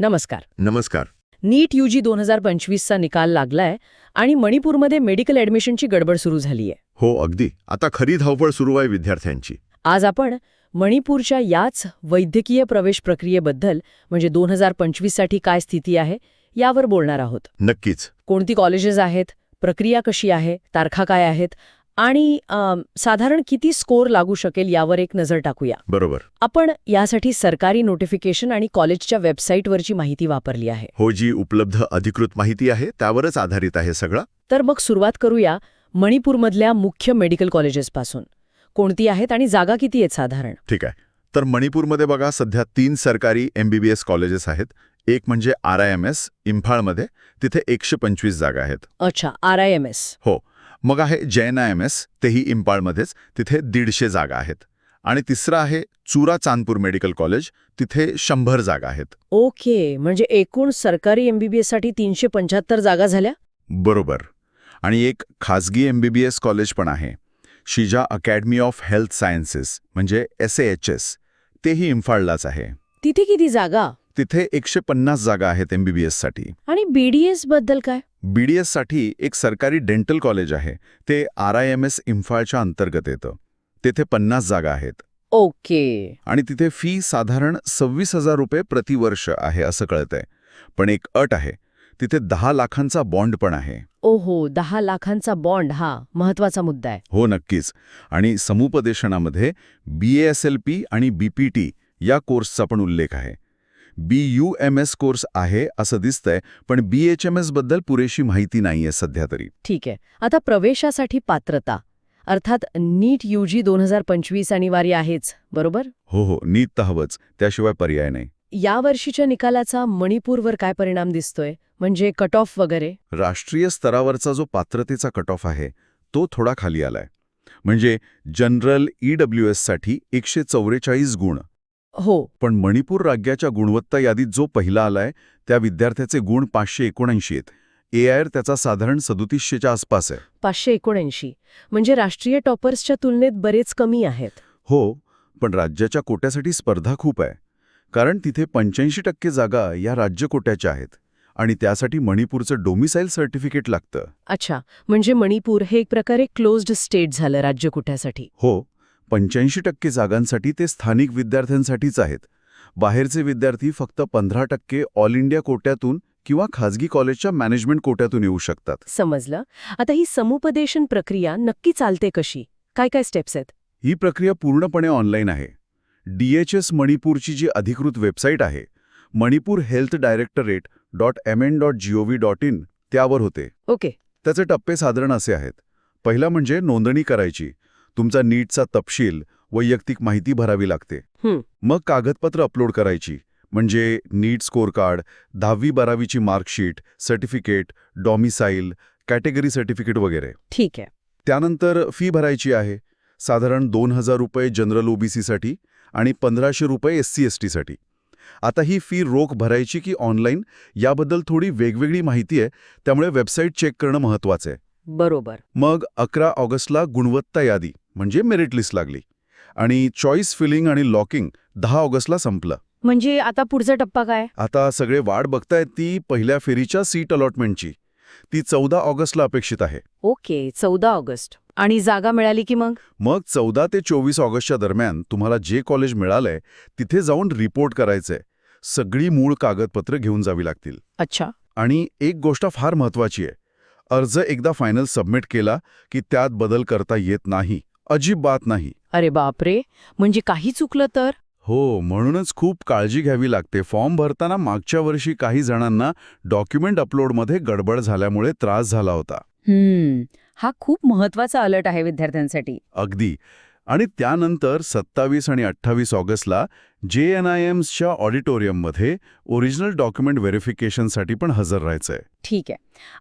नमस्कार. नमस्कार. नीट UG 2025चा निकाल लागलाय आणि मणिपूरमध्ये मेडिकल ॲडमिशनची गडबड सुरू झालीय. हो, अगदी. आता खरी धावपळ सुरू आहे विद्यार्थ्यांची. आज आपण मणिपूरच्या याच वैद्यकीय प्रवेश प्रक्रियेबद्दल म्हणजे 2025साठी काय स्थिती आहे यावर बोलणार आहोत. नक्कीच. कोणती कॉलेजेस आहेत, प्रक्रिया कशी आहे, तारखा काय आहेत आणि साधारण किती स्कोर लागू शकेल यावर एक नजर टाकूया. बरोबर. आपण यासाठी सरकारी नोटिफिकेशन आणि कॉलेजच्या वेबसाईटवरची माहिती वापरली आहे. हो, जी उपलब्ध अधिकृत माहिती आहे त्यावरच आधारित आहे सगळं. तर मग सुरुवात करूया मणिपूरमधल्या मुख्य मेडिकल कॉलेजेसपासून. कोणती आहेत आणि जागा किती आहेत साधारण? ठीक आहे. तर मणिपूरमध्ये बघा सध्या 3 सरकारी MBBS कॉलेजेस आहेत. एक म्हणजे RIMS इम्फाळमध्ये, तिथे 125 जागा आहेत. अच्छा, RIMS. हो. मग आहे JNIMS, तेही इम्फाळमध्येच, तिथे 150 जागा आहेत. आणि तिसरं आहे चुरा चांदपूर मेडिकल कॉलेज, तिथे 100 जागा आहेत. ओके, म्हणजे एकूण सरकारी MBBSसाठी 375 जागा झाल्या? बरोबर. आणि एक खाजगी MBBS कॉलेज पण आहे, शिजा अकॅडमी ऑफ हेल्थ सायन्सेस म्हणजे SAHS, तेही इम्फाळलाच आहे. तिथे किती जागा? तिथे 150 जागा आहेत MBBS साठी. आणि BDS बद्दल काय? BDS साठी एक सरकारी डेंटल कॉलेज आहे, ते RIMS इम्फाळच्या अंतर्गत येतं. तिथे 50 जागा आहेत. ओके. आणि तिथे फी साधारण 26,000 रुपये प्रतिवर्ष आहे असं कळतंय. पण एक अट आहे, तिथे 10 लाखांचा बॉन्ड पण आहे. ओहो, 10 लाखांचा बॉन्ड, हा महत्वाचा मुद्दा आहे. हो, नक्कीच. आणि समुपदेशनामध्ये BASLP आणि BPT या कोर्सचा पण उल्लेख आहे. BUMS कोर्स आहे असं दिसतंय, पण BHMS बद्दल पुरेशी माहिती नाहीये सध्या तरी. ठीक आहे. आता प्रवेशासाठी पात्रता अर्थात नीट UG 2025 अनिवार्य आहेच, बरोबर? हो, नीट तर हवंच, त्याशिवाय पर्याय नाही. या वर्षीच्या निकालाचा मणिपूरवर काय परिणाम दिसतोय, म्हणजे कट ऑफ वगैरे? राष्ट्रीय स्तरावरचा जो पात्रतेचा कट ऑफ आहे तो थोडा खाली आलाय. म्हणजे जनरल EWS साठी 144 गुण. हो. पण मणिपूर राज्याच्या गुणवत्ता यादीत जो पहिला आलाय त्या विद्यार्थ्याचे गुण 579 आहेत. AIR त्याचा साधारण 3700च्या आसपास आहे. 579 म्हणजे राष्ट्रीय टॉपर्सच्या तुलनेत बरेच कमी आहेत. हो, पण राज्याच्या कोट्यासाठी स्पर्धा खूप आहे. कारण तिथे 85% जागा या राज्य कोट्याच्या आहेत आणि त्यासाठी मणिपूरचं डोमिसाईल सर्टिफिकेट लागतं. अच्छा, म्हणजे मणिपूर हे एक प्रकारे क्लोज्ड स्टेट झालं राज्यकोट्यासाठी. हो, 85% जागांसाठी ते स्थानिक विद्यार्थ्यांसाठीच आहेत. बाहेरचे विद्यार्थी फक्त 15% ऑल इंडिया कोट्यातून किंवा खाजगी कॉलेजच्या मॅनेजमेंट कोट्यातून येऊ शकतात. समजलं. आता ही समुपदेशन प्रक्रिया नक्की चालते कशी? काय काय स्टेप्स आहेत? ही प्रक्रिया पूर्णपणे ऑनलाईन आहे. DHS मणिपूरची जी अधिकृत वेबसाईट आहे, manipurhealthdirectorate.mn.gov.in, त्यावर होते. ओके. त्याचे टप्पे साधारण असे आहेत. पहिला म्हणजे नोंदणी करायची. तुमचा नीटचा तपशील, वैयक्तिक माहिती भरावी लागते. मग कागदपत्र अपलोड करायची, म्हणजे नीट स्कोर कार्ड, 10वी-12वीची marksheet, certificate, domicile, category certificate वगैरे. ठीक आहे. त्यानंतर फी भरायची आहे. साधारण 2,000 रुपये जनरल OBC साठी आणि 1,500 रुपये SC/ST साठी. आता ही फी रोख भरायची की ऑनलाईन याबद्दल थोडी वेगवेगळी माहिती आहे, त्यामुळे वेबसाईट चेक करणं महत्त्वाचं आहे. बरोबर. मग 11 ऑगस्टला गुणवत्ता यादी म्हणजे मेरिट लिस्ट लागली आणि चॉईस फिलिंग आणि लॉकिंग 10 ऑगस्टला संपलं. म्हणजे आता पुढचा टप्पा काय? आता सगळे वाट बघतायत ती पहिल्या फेरीच्या सीट अलॉटमेंटची. ती 14 ऑगस्टला अपेक्षित आहे. Okay, 14 August. आणि जागा मिळाली की मग? मग 14 ते 24 ऑगस्टच्या दरम्यान तुम्हाला जे कॉलेज मिळालंय तिथे जाऊन रिपोर्ट करायचंय. सगळी मूळ कागदपत्र घेऊन जावी लागतील. अच्छा. आणि एक गोष्ट फार महत्वाची आहे, अर्ज एकदा फायनल सबमिट केला की त्यात बदल करता येत नाही, अजिबात नाही. अरे बापरे, म्हणजे काही चुकलं तर? हो, म्हणूनच खूप काळजी घ्यावी लागते. फॉर्म भरताना मागच्या वर्षी काही जणांना डॉक्युमेंट अपलोडमध्ये गडबड झाल्यामुळे त्रास झाला होता. हा खूप महत्वाचा अलर्ट आहे विद्यार्थ्यांसाठी. अगदी. आणि त्यानंतर 27 आणि 28 ऑगस्टला JNIMSच्या ऑडिटोरियममध्ये ओरिजिनल डॉक्युमेंट व्हेरिफिकेशनसाठी पण हजर राहायचंय. ठीक आहे.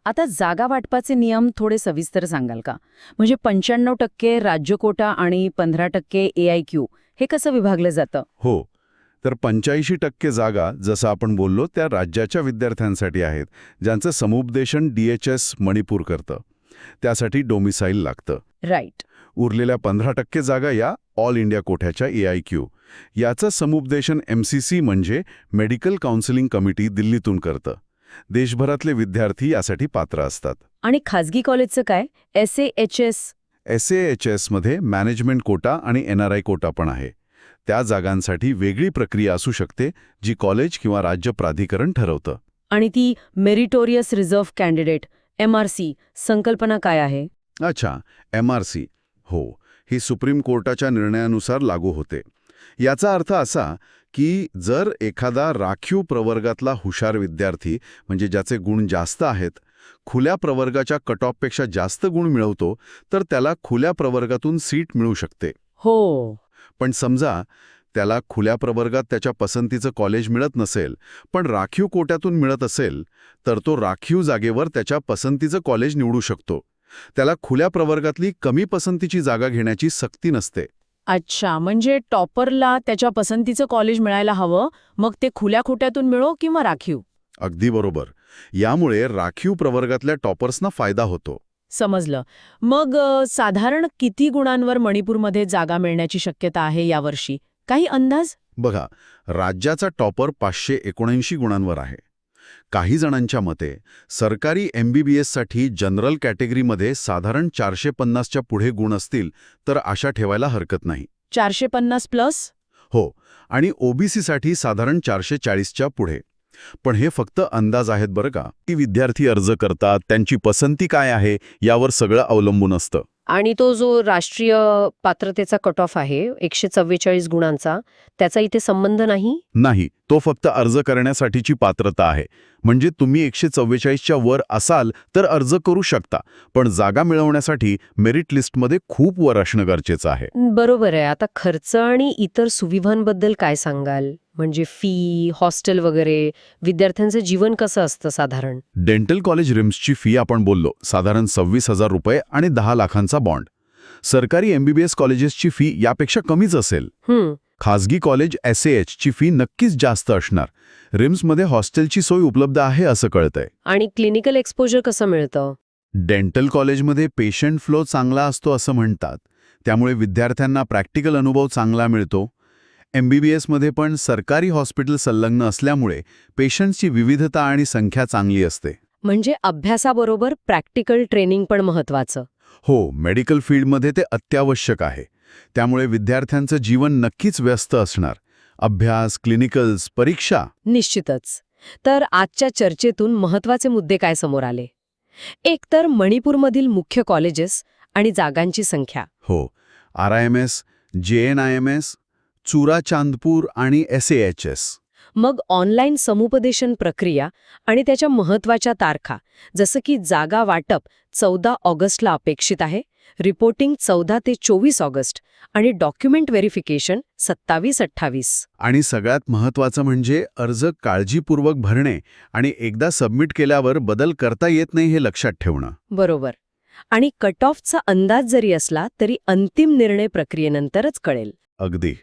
आता जागा वाटपाचे नियम थोडे सविस्तर सांगाल का? म्हणजे 95% राज्य कोटा आणि 15% AIQ हे कसं विभागलं जातं? हो, तर 85% जागा जसं आपण बोललो त्या राज्याच्या विद्यार्थ्यांसाठी आहेत, ज्यांचं समुपदेशन DHS मणिपूर करतं. त्यासाठी डोमिसाईल लागतं. राईट. उरलेल्या 15% जागा या ऑल इंडिया कोट्याच्या AIQ याचं समुपदेशन MCC म्हणजे मेडिकल काउन्सिलिंग कमिटी दिल्लीतून करतं. देशभरातले विद्यार्थी यासाठी पात्र असतात. आणि खाजगी कॉलेजचं काय? SAHS? SAHS मध्ये मॅनेजमेंट कोटा आणि NRI कोटा पण आहे. त्या जागांसाठी वेगळी प्रक्रिया असू शकते, जी कॉलेज किंवा राज्य प्राधिकरण ठरवतं. आणि ती मेरिटोरियस रिझर्व्ह कॅन्डिडेट MRC संकल्पना काय आहे? अच्छा, MRC. हो, ही सुप्रीम कोर्टाच्या निर्णयानुसार लागू होते. याचा अर्थ असा की जर एखादा राखीव प्रवर्गातला हुशार विद्यार्थी, म्हणजे ज्याचे गुण जास्त आहेत, खुल्या प्रवर्गाच्या कटऑफपेक्षा जास्त गुण मिळवतो, तर त्याला खुल्या प्रवर्गातून सीट मिळू शकते. हो. पण समजा त्याला खुल्या प्रवर्गात त्याच्या पसंतीचं कॉलेज मिळत नसेल, पण राखीव कोट्यातून मिळत असेल, तर तो राखीव जागेवर त्याच्या पसंतीचं कॉलेज निवडू शकतो. त्याला खुल्या प्रवर्गातली कमी पसंतीची जागा घेण्याची सक्ती नसते. अच्छा, म्हणजे टॉपरला त्याच्या पसंतीचं कॉलेज मिळायला हवं, मग ते खुल्या खोट्यातून मिळो किंवा राखीव. अगदी बरोबर. यामुळे राखीव प्रवर्गातल्या टॉपर्सना फायदा होतो. समजलं. मग साधारण किती गुणांवर मणिपूरमध्ये जागा मिळण्याची शक्यता आहे यावर्षी? काही अंदाज? बघा, राज्याचा टॉपर 579 गुणांवर आहे. काही जणांच्या मते सरकारी MBBSसाठी जनरल कॅटेगरीमध्ये साधारण 450च्या पुढे गुण असतील तर आशा ठेवायला हरकत नाही. 450+? हो, आणि OBCसाठी साधारण 440च्या पुढे. पण हे फक्त अंदाज आहेत बरं का. की विद्यार्थी अर्ज करतात, त्यांची पसंती काय आहे यावर सगळं अवलंबून असतं. आणि तो जो राष्ट्रीय पात्रतेचा कट ऑफ आहे 144 गुणांचा, त्याचा इथे संबंध नाही? नाही, तो फक्त अर्ज करण्यासाठीची पात्रता आहे. म्हणजे तुम्ही 144च्या वर असाल तर अर्ज करू शकता, पण जागा मिळवण्यासाठी मेरिट लिस्टमध्ये खूप वर असणं गरजेचं आहे. बरोबर आहे. आता खर्च आणि इतर सुविधांबद्दल काय सांगाल? म्हणजे फी, हॉस्टेल वगैरे, विद्यार्थ्यांचं जीवन कसं असतं साधारण? डेंटल कॉलेज रिम्सची फी आपण बोललो, साधारण 26,000 रुपये आणि 10 लाखांचा बॉन्ड. सरकारी MBBS कॉलेजेसची फी यापेक्षा कमीच असेल. खाजगी कॉलेज SAHची फी नक्कीच जास्त असणार. रिम्समध्ये हॉस्टेलची सोय उपलब्ध आहे असं कळतंय. आणि क्लिनिकल एक्सपोजर कसं मिळतं? डेंटल कॉलेजमध्ये पेशंट फ्लो चांगला असतो असं म्हणतात. त्यामुळे विद्यार्थ्यांना प्रॅक्टिकल अनुभव चांगला मिळतो. MBBSमध्ये पण सरकारी हॉस्पिटल संलग्न असल्यामुळे पेशंट्सची विविधता आणि संख्या चांगली असते. म्हणजे अभ्यासाबरोबर प्रॅक्टिकल ट्रेनिंग पण महत्वाचं. हो, मेडिकल फील्डमध्ये ते अत्यावश्यक आहे. त्यामुळे विद्यार्थ्यांचं जीवन नक्कीच व्यस्त असणार. अभ्यास, क्लिनिकल्स, परीक्षा. निश्चितच. तर आजच्या चर्चेतून महत्वाचे मुद्दे काय समोर आले? एक तर मणिपूरमधील मुख्य कॉलेजेस आणि जागांची संख्या. हो, RIMS, JNIMS, चुराचांदपूर आणि SAHS. मग ऑनलाईन समुपदेशन प्रक्रिया आणि त्याच्या महत्वाच्या तारखा, जसं की जागा वाटप 14 ऑगस्टला अपेक्षित आहे, रिपोर्टिंग 14 ते 24 ऑगस्ट आणि डॉक्युमेंट व्हेरिफिकेशन 27-28. आणि सगळ्यात महत्त्वाचं म्हणजे अर्ज काळजीपूर्वक भरणे आणि एकदा सबमिट केल्यावर बदल करता येत नाही हे लक्षात ठेवणं. बरोबर. आणि कट ऑफचा अंदाज जरी असला तरी अंतिम निर्णय प्रक्रियेनंतरच कळेल. अगदी.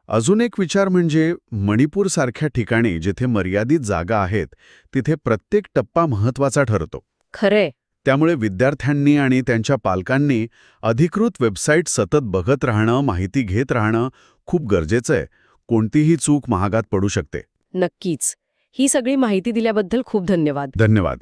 अजून एक विचार म्हणजे मणिपूरसारख्या ठिकाणी जिथे मर्यादित जागा आहेत तिथे प्रत्येक टप्पा महत्त्वाचा ठरतो. खरे. त्यामुळे विद्यार्थ्यांनी आणि त्यांच्या पालकांनी अधिकृत वेबसाईट सतत बघत राहणं, माहिती घेत राहणं खूप गरजेचं आहे. कोणतीही चूक महागात पडू शकते. नक्कीच. ही सगळी माहिती दिल्याबद्दल खूप धन्यवाद. धन्यवाद.